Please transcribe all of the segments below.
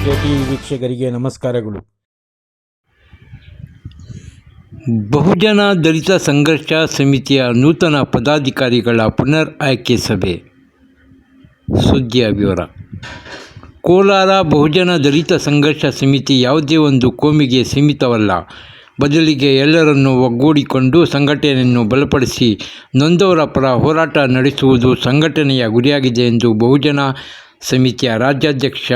KTV ವೀಕ್ಷಕರಿಗೆ ನಮಸ್ಕಾರಗಳು. ಬಹುಜನ ದಲಿತ ಸಂಘರ್ಷ ಸಮಿತಿಯ ನೂತನ ಪದಾಧಿಕಾರಿಗಳ ಪುನರ್ ಆಯ್ಕೆ ಸಭೆ. ಸುದ್ದಿಯ ವಿವರ. ಕೋಲಾರ ಬಹುಜನ ದಲಿತ ಸಂಘರ್ಷ ಸಮಿತಿ ಯಾವುದೇ ಒಂದು ಕೋಮಿಗೆ ಸೀಮಿತವಲ್ಲ. ಬದಲಿಗೆ ಎಲ್ಲರನ್ನೂ ಒಗ್ಗೂಡಿಕೊಂಡು ಸಂಘಟನೆಯನ್ನು ಬಲಪಡಿಸಿ ನೊಂದವರ ಪರ ಹೋರಾಟ ನಡೆಸುವುದು ಸಂಘಟನೆಯ ಗುರಿಯಾಗಿದೆ ಎಂದು ಬಹುಜನ ಸಮಿತಿಯ ರಾಜ್ಯಾಧ್ಯಕ್ಷ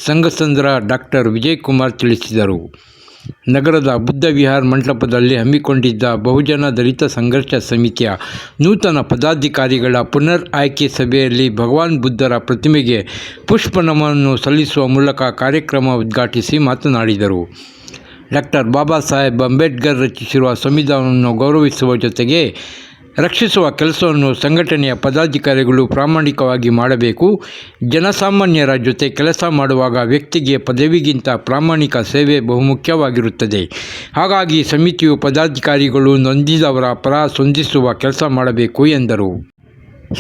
ಸಂಘಸಂದ್ರ ಡಾಕ್ಟರ್ ವಿಜಯಕುಮಾರ್ ತಿಳಿಸಿದರು. ನಗರದ ಬುದ್ಧ ವಿಹಾರ ಮಂಟಪದಲ್ಲಿ ಹಮ್ಮಿಕೊಂಡಿದ್ದ ಬಹುಜನ ದಲಿತ ಸಂಘರ್ಷ ಸಮಿತಿಯ ನೂತನ ಪದಾಧಿಕಾರಿಗಳ ಪುನರ್ ಆಯ್ಕೆ ಸಭೆಯಲ್ಲಿ ಭಗವಾನ್ ಬುದ್ಧರ ಪ್ರತಿಮೆಗೆ ಪುಷ್ಪನಮನವನ್ನು ಸಲ್ಲಿಸುವ ಮೂಲಕ ಕಾರ್ಯಕ್ರಮ ಉದ್ಘಾಟಿಸಿ ಮಾತನಾಡಿದರು. ಡಾಕ್ಟರ್ ಬಾಬಾ ಸಾಹೇಬ್ ಅಂಬೇಡ್ಕರ್ ರಚಿಸಿರುವ ಸಂವಿಧಾನವನ್ನು ಗೌರವಿಸುವ ಜೊತೆಗೆ ರಕ್ಷಿಸುವ ಕೆಲಸವನ್ನು ಸಂಘಟನೆಯ ಪದಾಧಿಕಾರಿಗಳು ಪ್ರಾಮಾಣಿಕವಾಗಿ ಮಾಡಬೇಕು. ಜನಸಾಮಾನ್ಯರ ಜೊತೆ ಕೆಲಸ ಮಾಡುವಾಗ ವ್ಯಕ್ತಿಗೆ ಪದವಿಗಿಂತ ಪ್ರಾಮಾಣಿಕ ಸೇವೆ ಬಹುಮುಖ್ಯವಾಗಿರುತ್ತದೆ. ಹಾಗಾಗಿ ಸಮಿತಿಯು ಪದಾಧಿಕಾರಿಗಳು ನೊಂದಿದವರ ಪರ ಸ್ಪಂದಿಸುವ ಕೆಲಸ ಮಾಡಬೇಕು ಎಂದರು.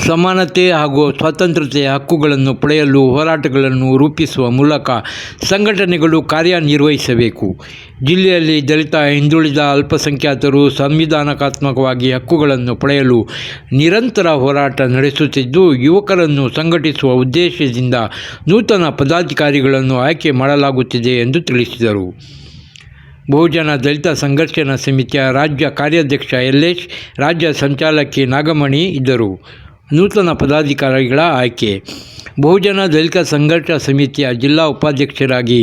ಸಮಾನತೆ ಹಾಗೂ ಸ್ವಾತಂತ್ರ್ಯತೆಯ ಹಕ್ಕುಗಳನ್ನು ಪಡೆಯಲು ಹೋರಾಟಗಳನ್ನು ರೂಪಿಸುವ ಮೂಲಕ ಸಂಘಟನೆಗಳು ಕಾರ್ಯನಿರ್ವಹಿಸಬೇಕು. ಜಿಲ್ಲೆಯಲ್ಲಿ ದಲಿತ, ಹಿಂದುಳಿದ, ಅಲ್ಪಸಂಖ್ಯಾತರು ಸಂವಿಧಾನಾತ್ಮಕವಾಗಿ ಹಕ್ಕುಗಳನ್ನು ಪಡೆಯಲು ನಿರಂತರ ಹೋರಾಟ ನಡೆಸುತ್ತಿದ್ದು, ಯುವಕರನ್ನು ಸಂಘಟಿಸುವ ಉದ್ದೇಶದಿಂದ ನೂತನ ಪದಾಧಿಕಾರಿಗಳನ್ನು ಆಯ್ಕೆ ಮಾಡಲಾಗುತ್ತಿದೆ ಎಂದು ತಿಳಿಸಿದರು. ಬಹುಜನ ದಲಿತ ಸಂಘರ್ಷ ಸಮಿತಿಯ ರಾಜ್ಯ ಕಾರ್ಯಾಧ್ಯಕ್ಷ ಯಲ್ಲೇಶ್, ರಾಜ್ಯ ಸಂಚಾಲಕಿ ನಾಗಮಣಿ ಇದ್ದರು. ನೂತನ ಪದಾಧಿಕಾರಿಗಳ ಆಯ್ಕೆ. ಬಹುಜನ ದಲಿತ ಸಂಘರ್ಷ ಸಮಿತಿಯ ಜಿಲ್ಲಾ ಉಪಾಧ್ಯಕ್ಷರಾಗಿ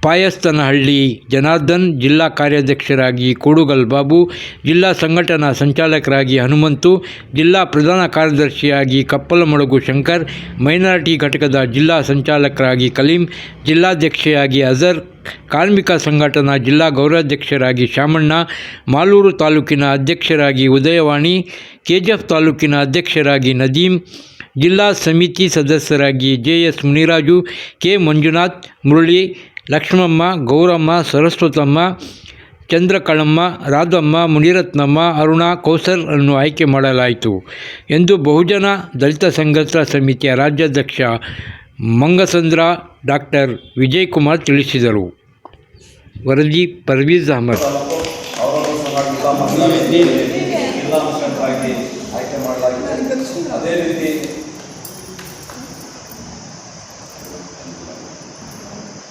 ಪಾಯಸ್ತನಹಳ್ಳಿ ಜನಾರ್ದನ್, ಜಿಲ್ಲಾ ಕಾರ್ಯಾಧ್ಯಕ್ಷರಾಗಿ ಕೂಡುಗಲ್ ಬಾಬು, ಜಿಲ್ಲಾ ಸಂಘಟನಾ ಸಂಚಾಲಕರಾಗಿ ಹನುಮಂತು, ಜಿಲ್ಲಾ ಪ್ರಧಾನ ಕಾರ್ಯದರ್ಶಿಯಾಗಿ ಕಪ್ಪಲಮಡುಗು ಶಂಕರ್, ಮೈನಾರಿಟಿ ಘಟಕದ ಜಿಲ್ಲಾ ಸಂಚಾಲಕರಾಗಿ ಕಲೀಂ, ಜಿಲ್ಲಾಧ್ಯಕ್ಷೆಯಾಗಿ ಅಜರ್, ಕಾರ್ಮಿಕ ಸಂಘಟನಾ ಜಿಲ್ಲಾ ಗೌರವಾಧ್ಯಕ್ಷರಾಗಿ ಶಾಮಣ್ಣ, ಮಾಲೂರು ತಾಲೂಕಿನ ಅಧ್ಯಕ್ಷರಾಗಿ ಉದಯವಾಣಿ, KGF ತಾಲೂಕಿನ ಅಧ್ಯಕ್ಷರಾಗಿ ನದೀಂ, ಜಿಲ್ಲಾ ಸಮಿತಿ ಸದಸ್ಯರಾಗಿ JS ಮುನಿರಾಜು, K ಮಂಜುನಾಥ್, ಮುರಳಿ, ಲಕ್ಷ್ಮಮ್ಮ, ಗೌರಮ್ಮ, ಸರಸ್ವತಮ್ಮ, ಚಂದ್ರಕಳಮ್ಮ, ರಾಧಮ್ಮ, ಮುನಿರತ್ನಮ್ಮ, ಅರುಣಾ, ಕೌಸರ್ ಅನ್ನು ಆಯ್ಕೆ ಮಾಡಲಾಯಿತು ಎಂದು ಬಹುಜನ ದಲಿತ ಸಂಘರ್ಷ ಸಮಿತಿಯ ರಾಜ್ಯಾಧ್ಯಕ್ಷ ಮಂಗಸಂದ್ರ ಡಾಕ್ಟರ್ ವಿಜಯಕುಮಾರ್ ತಿಳಿಸಿದರು. ವರದಿ ಪರ್ವೀಜ್ ಅಹಮದ್. ಅದೇ ರೀತಿ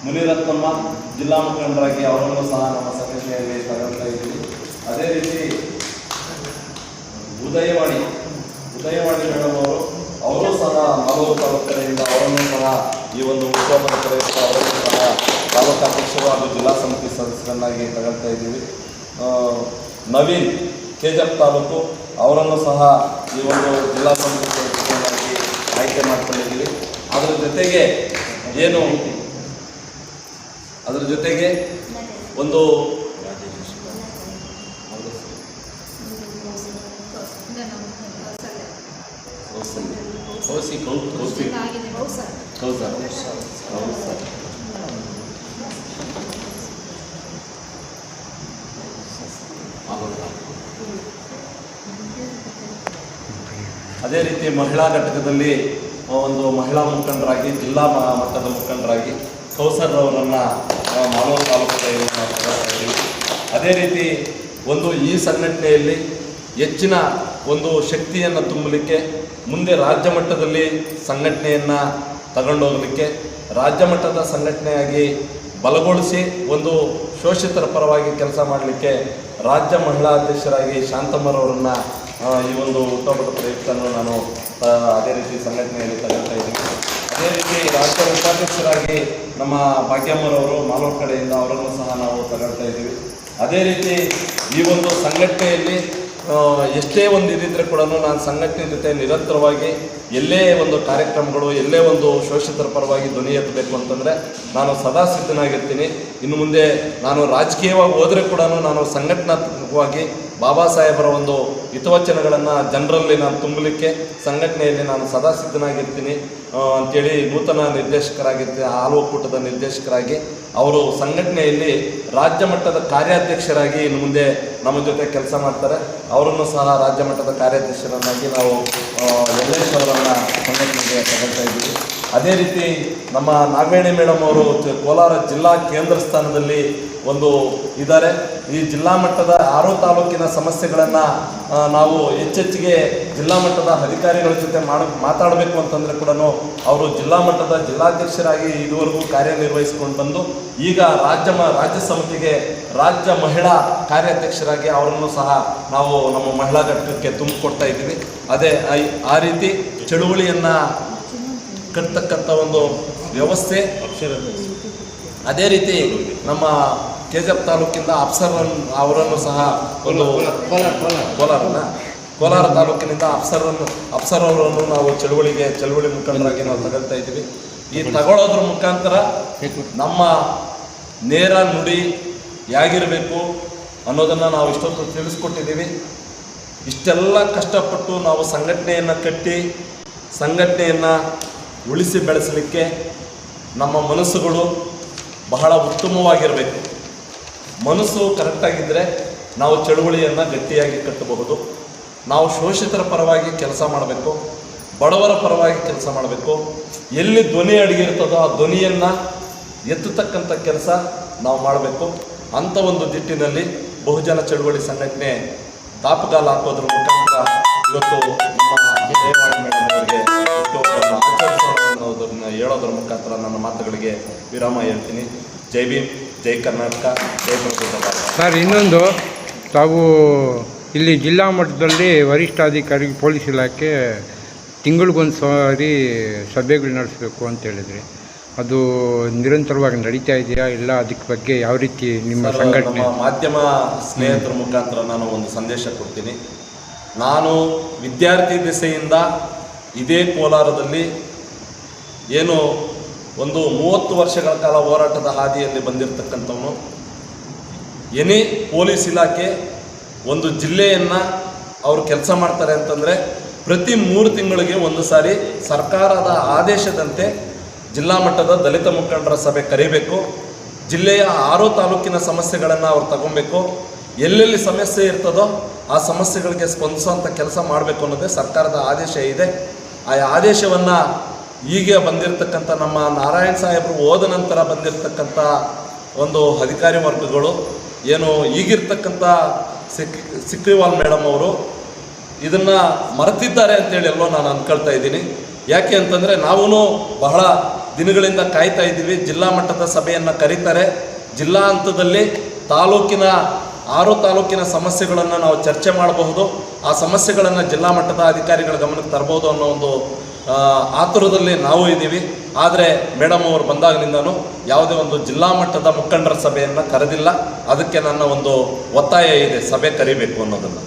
ಮುನಿರತ್ನಮ್ಮ ಜಿಲ್ಲಾ ಮುಖಂಡರಾಗಿ ಅವರನ್ನು ಸಹ ನಮ್ಮ ಸಂಘಟನೆಯಲ್ಲಿ ತಗೊಳ್ತಾ ಇದ್ದೀವಿ. ಅದೇ ರೀತಿ ಉದಯವಾಣಿ ಮೇಡಮ್ ಅವರು ಸಹ ಮಾಲೂರು ತಾಲೂಕಿನಿಂದ ಅವರನ್ನು ಸಹ ಈ ಒಂದು ಉದ್ಯೋಗದ ಪ್ರಯುಕ್ತ ಅವರನ್ನು ಸಹ ತಾಲೂಕು ಅಧ್ಯಕ್ಷರು ಹಾಗೂ ಜಿಲ್ಲಾ ಸಮಿತಿ ಸದಸ್ಯರನ್ನಾಗಿ ತಗೊಳ್ತಾ ಇದ್ದೀವಿ. ನವೀನ್, KGF ತಾಲೂಕು, ಅವರನ್ನು ಸಹ ಈ ಒಂದು ಜಿಲ್ಲಾ ಸಮಿತಿ ಸದಸ್ಯರನ್ನಾಗಿ ಆಯ್ಕೆ ಮಾಡ್ಕೊಂಡಿದ್ದೀವಿ. ಅದರ ಜೊತೆಗೆ ಒಂದು ಅದೇ ರೀತಿ ಮಹಿಳಾ ಘಟಕದಲ್ಲಿ ಒಂದು ಮಹಿಳಾ ಮುಖಂಡರಾಗಿ ಜಿಲ್ಲಾ ಮಟ್ಟದ ಮುಖಂಡರಾಗಿ ಕೌಸರ್ ಅವರನ್ನು ಮಾಲೂರು ತಾಲೂಕಿನಲ್ಲಿ ನಾವು ತಗೊಳ್ತಾ ಇದ್ದೀವಿ. ಅದೇ ರೀತಿ ಒಂದು ಈ ಸಂಘಟನೆಯಲ್ಲಿ ಹೆಚ್ಚಿನ ಒಂದು ಶಕ್ತಿಯನ್ನು ತುಂಬಲಿಕ್ಕೆ, ಮುಂದೆ ರಾಜ್ಯ ಮಟ್ಟದಲ್ಲಿ ಸಂಘಟನೆಯನ್ನು ತಗೊಂಡೋಗಲಿಕ್ಕೆ, ರಾಜ್ಯ ಮಟ್ಟದ ಸಂಘಟನೆಯಾಗಿ ಬಲಗೊಳಿಸಿ ಒಂದು ಶೋಷಿತರ ಪರವಾಗಿ ಕೆಲಸ ಮಾಡಲಿಕ್ಕೆ ರಾಜ್ಯ ಮಹಿಳಾ ಅಧ್ಯಕ್ಷರಾಗಿ ಶಾಂತಮ್ಮರವರನ್ನು ಈ ಒಂದು ಹುಟ್ಟುಹಬ್ಬದ ಪ್ರಯುಕ್ತವನ್ನು ನಾನು ಅದೇ ರೀತಿ ಸಂಘಟನೆಯಲ್ಲಿ ತಗೊಳ್ತಾ ಇದ್ದೀನಿ. ಅದೇ ರೀತಿ ರಾಜ್ಯ ಉಪಾಧ್ಯಕ್ಷರಾಗಿ ನಮ್ಮ ಭಾಗ್ಯಮ್ಮರವರು ಮಾಲೂರು ಕಡೆಯಿಂದ ಅವರನ್ನು ಸಹ ನಾವು ತಗೊಳ್ತಾ ಇದ್ದೀವಿ. ಅದೇ ರೀತಿ ಈ ಒಂದು ಸಂಘಟನೆಯಲ್ಲಿ ಎಷ್ಟೇ ಒಂದು ಇದಿದ್ದರೆ ಕೂಡ ನಾನು ಸಂಘಟನೆ ಜೊತೆ ನಿರಂತರವಾಗಿ ಎಲ್ಲೇ ಒಂದು ಕಾರ್ಯಕ್ರಮಗಳು, ಎಲ್ಲೇ ಒಂದು ಶೋಷಿತರ ಪರವಾಗಿ ಧ್ವನಿ ಎತ್ತಬೇಕು ಅಂತಂದರೆ ನಾನು ಸದಾ ಸಿದ್ಧನಾಗಿರ್ತೀನಿ. ಇನ್ನು ಮುಂದೆ ನಾನು ರಾಜಕೀಯವಾಗಿ ಹೋದರೆ ಕೂಡ ನಾನು ಸಂಘಟನಾತ್ಮಕವಾಗಿ ಬಾಬಾ ಸಾಹೇಬರ ಒಂದು ಹಿತವಚನಗಳನ್ನು ಜನರಲ್ಲಿ ನಾನು ತುಂಬಲಿಕ್ಕೆ ಸಂಘಟನೆಯಲ್ಲಿ ನಾನು ಸದಾ ಸಿದ್ಧನಾಗಿರ್ತೀನಿ ಅಂಥೇಳಿ ನೂತನ ನಿರ್ದೇಶಕರಾಗಿರ್ತೀನಿ, ಹಾಲು ಒಕ್ಕೂಟದ ನಿರ್ದೇಶಕರಾಗಿ ಅವರು ಸಂಘಟನೆಯಲ್ಲಿ ರಾಜ್ಯ ಮಟ್ಟದ ಕಾರ್ಯಾಧ್ಯಕ್ಷರಾಗಿ ಇನ್ನು ಮುಂದೆ ನಮ್ಮ ಜೊತೆ ಕೆಲಸ ಮಾಡ್ತಾರೆ. ಅವರನ್ನು ಸಹ ರಾಜ್ಯ ಮಟ್ಟದ ಕಾರ್ಯಾಧ್ಯಕ್ಷರನ್ನಾಗಿ ನಾವು ಯಲ್ಲೇಶ್ ಅವರನ್ನು ಸಂಘಟನೆಗೆ ತಗೊಳ್ತಾ ಇದ್ದೀವಿ. ಅದೇ ರೀತಿ ನಮ್ಮ ನಾಗವೇಣಿ ಮೇಡಮ್ ಅವರು ಕೋಲಾರ ಜಿಲ್ಲಾ ಕೇಂದ್ರ ಸ್ಥಾನದಲ್ಲಿ ಒಂದು ಇದ್ದಾರೆ. ಈ ಜಿಲ್ಲಾ ಮಟ್ಟದ 6 ತಾಲೂಕಿನ ಸಮಸ್ಯೆಗಳನ್ನು ನಾವು ಹೆಚ್ಚೆಚ್ಚಿಗೆ ಜಿಲ್ಲಾ ಮಟ್ಟದ ಅಧಿಕಾರಿಗಳ ಜೊತೆ ಮಾತಾಡಬೇಕು ಅಂತಂದರೆ ಕೂಡ ಅವರು ಜಿಲ್ಲಾ ಮಟ್ಟದ ಜಿಲ್ಲಾಧ್ಯಕ್ಷರಾಗಿ ಇದುವರೆಗೂ ಕಾರ್ಯನಿರ್ವಹಿಸಿಕೊಂಡು ಬಂದು ಈಗ ರಾಜ್ಯ ಸಮಿತಿಗೆ ರಾಜ್ಯ ಮಹಿಳಾ ಕಾರ್ಯಾಧ್ಯಕ್ಷರಾಗಿ ಅವರನ್ನು ಸಹ ನಾವು ನಮ್ಮ ಮಹಿಳಾ ಘಟಕಕ್ಕೆ ತುಂಬಿಕೊಡ್ತಾ ಇದ್ದೀವಿ. ಅದೇ ಆ ರೀತಿ ಚಳುವಳಿಯನ್ನು ಕಟ್ತಕ್ಕಂಥ ಒಂದು ವ್ಯವಸ್ಥೆ. ಅದೇ ರೀತಿ ನಮ್ಮ ಕೆಜಿಎಫ್ ತಾಲೂಕಿಂದ ಅವರನ್ನು ಸಹ ಒಂದು ಕೋಲಾರ ತಾಲೂಕಿನಿಂದ ಅಫ್ಸರ್ ಅವರನ್ನು ನಾವು ಚಳುವಳಿ ಮುಖಂಡರಾಗಿ ನಾವು ತಗೊಳ್ತಾ ಇದ್ದೀವಿ. ಈ ತಗೊಳ್ಳೋದ್ರ ಮುಖಾಂತರ ನಮ್ಮ ನೇರ ನುಡಿ ಹೇಗಿರಬೇಕು ಅನ್ನೋದನ್ನು ನಾವು ಇಷ್ಟೊತ್ತು ತಿಳಿಸ್ಕೊಟ್ಟಿದ್ದೀವಿ. ಇಷ್ಟೆಲ್ಲ ಕಷ್ಟಪಟ್ಟು ನಾವು ಸಂಘಟನೆಯನ್ನು ಕಟ್ಟಿ ಸಂಘಟನೆಯನ್ನು ಉಳಿಸಿ ಬೆಳೆಸಲಿಕ್ಕೆ ನಮ್ಮ ಮನಸ್ಸುಗಳು ಬಹಳ ಉತ್ತಮವಾಗಿರಬೇಕು. ಮನಸ್ಸು ಕರೆಕ್ಟಾಗಿದ್ದರೆ ನಾವು ಚಳುವಳಿಯನ್ನು ಗಟ್ಟಿಯಾಗಿ ಕಟ್ಟಬಹುದು. ನಾವು ಶೋಷಿತರ ಪರವಾಗಿ ಕೆಲಸ ಮಾಡಬೇಕು, ಬಡವರ ಪರವಾಗಿ ಕೆಲಸ ಮಾಡಬೇಕು. ಎಲ್ಲಿ ಧ್ವನಿ ಅಡಗಿರ್ತದೋ ಆ ಧ್ವನಿಯನ್ನು ಎತ್ತತಕ್ಕಂಥ ಕೆಲಸ ನಾವು ಮಾಡಬೇಕು. ಅಂಥ ಒಂದು ದಿಟ್ಟಿನಲ್ಲಿ ಬಹುಜನ ಚಳುವಳಿ ಸಂಘಟನೆ ದಾಪುಗಾಲ ಹಾಕೋದ್ರ ಮುಖಾಂತರ ಇವತ್ತು ನಮ್ಮ ಜಯವಾಣಿ ಮೇಡಮ್ ಅವರಿಗೆ ಆಚರಿಸೋಣ ಅನ್ನೋದನ್ನ ಹೇಳೋದ್ರ ಮುಖಾಂತರ ನನ್ನ ಮಾತುಗಳಿಗೆ ವಿರಾಮ ಹೇಳ್ತೀನಿ. ಜೈ ಭೀಮ್, ಜೈ ಕರ್ನಾಟಕ, ಜೈ ಪ್ರಭುತ್ವ. ಸರ್, ಇನ್ನೊಂದು, ತಾವು ಇಲ್ಲಿ ಜಿಲ್ಲಾ ಮಟ್ಟದಲ್ಲಿ ವರಿಷ್ಠಾಧಿಕಾರಿ ಪೊಲೀಸ್ ಇಲಾಖೆ ತಿಂಗಳಿಗೊಂದು ಸಾರಿ ಸಭೆಗಳು ನಡೆಸಬೇಕು ಅಂತ ಹೇಳಿದ್ರಿ. ಅದು ನಿರಂತರವಾಗಿ ನಡೀತಾ ಇದೆಯಾ ಇಲ್ಲ? ಅದಕ್ಕೆ ಬಗ್ಗೆ ಯಾವ ರೀತಿ ನಿಮ್ಮ ಸಂಘಟನೆ? ನಮ್ಮ ಮಾಧ್ಯಮ ಸ್ನೇಹಿತರ ಮುಖಾಂತರ ನಾನು ಒಂದು ಸಂದೇಶ ಕೊಡ್ತೀನಿ. ನಾನು ವಿದ್ಯಾರ್ಥಿ ದಿಸೆಯಿಂದ ಇದೇ ಕೋಲಾರದಲ್ಲಿ ಏನು ಒಂದು 30 ವರ್ಷಗಳ ಕಾಲ ಹೋರಾಟದ ಹಾದಿಯಲ್ಲಿ ಬಂದಿರತಕ್ಕಂಥವನು. ಎನಿ ಪೊಲೀಸ್ ಇಲಾಖೆ ಒಂದು ಜಿಲ್ಲೆಯನ್ನು ಅವರು ಕೆಲಸ ಮಾಡ್ತಾರೆ ಅಂತಂದರೆ ಪ್ರತಿ 3 ತಿಂಗಳಿಗೆ ಒಂದು ಸಾರಿ ಸರ್ಕಾರದ ಆದೇಶದಂತೆ ಜಿಲ್ಲಾ ಮಟ್ಟದ ದಲಿತ ಮುಖಂಡರ ಸಭೆ ಕರೀಬೇಕು. ಜಿಲ್ಲೆಯ 6 ತಾಲೂಕಿನ ಸಮಸ್ಯೆಗಳನ್ನು ಅವ್ರು ತಗೊಬೇಕು. ಎಲ್ಲೆಲ್ಲಿ ಸಮಸ್ಯೆ ಇರ್ತದೋ ಆ ಸಮಸ್ಯೆಗಳಿಗೆ ಸ್ಪಂದಿಸುವಂಥ ಕೆಲಸ ಮಾಡಬೇಕು ಅನ್ನೋದೇ ಸರ್ಕಾರದ ಆದೇಶ ಇದೆ. ಆ ಆದೇಶವನ್ನು ಈಗ ಬಂದಿರತಕ್ಕಂಥ ನಮ್ಮ ನಾರಾಯಣ ಸಾಹೇಬರು ಹೋದ ನಂತರ ಬಂದಿರತಕ್ಕಂಥ ಒಂದು ಅಧಿಕಾರಿ ವರ್ಗಗಳು ಏನು ಈಗಿರ್ತಕ್ಕಂಥ ಸಿಕ್ರಿವಾಲ್ ಮೇಡಮ್ ಅವರು ಇದನ್ನು ಮರೆತಿದ್ದಾರೆ ಅಂತೇಳಿ ಎಲ್ಲೋ ನಾನು ಅಂದ್ಕೊಳ್ತಾ ಇದ್ದೀನಿ. ಯಾಕೆ ಅಂತಂದರೆ ನಾವೂ ಬಹಳ ದಿನಗಳಿಂದ ಕಾಯ್ತಾ ಇದ್ದೀವಿ. ಜಿಲ್ಲಾ ಮಟ್ಟದ ಸಭೆಯನ್ನು ಕರೀತಾರೆ. ಜಿಲ್ಲಾ ಹಂತದಲ್ಲಿ 6 ತಾಲೂಕಿನ ಸಮಸ್ಯೆಗಳನ್ನು ನಾವು ಚರ್ಚೆ ಮಾಡಬಹುದು. ಆ ಸಮಸ್ಯೆಗಳನ್ನು ಜಿಲ್ಲಾ ಮಟ್ಟದ ಅಧಿಕಾರಿಗಳ ಗಮನಕ್ಕೆ ತರಬಹುದು ಅನ್ನೋ ಒಂದು ಆತುರದಲ್ಲಿ ನಾವು ಇದ್ದೀವಿ. ಆದರೆ ಮೇಡಮ್ ಅವರು ಬಂದಾಗಲಿಂದನೂ ಯಾವುದೇ ಒಂದು ಜಿಲ್ಲಾ ಮಟ್ಟದ ಮುಖಂಡರ ಸಭೆಯನ್ನು ಕರೆದಿಲ್ಲ. ಅದಕ್ಕೆ ನನ್ನ ಒಂದು ಒತ್ತಾಯ ಇದೆ, ಸಭೆ ಕರಿಬೇಕು ಅನ್ನೋದನ್ನು.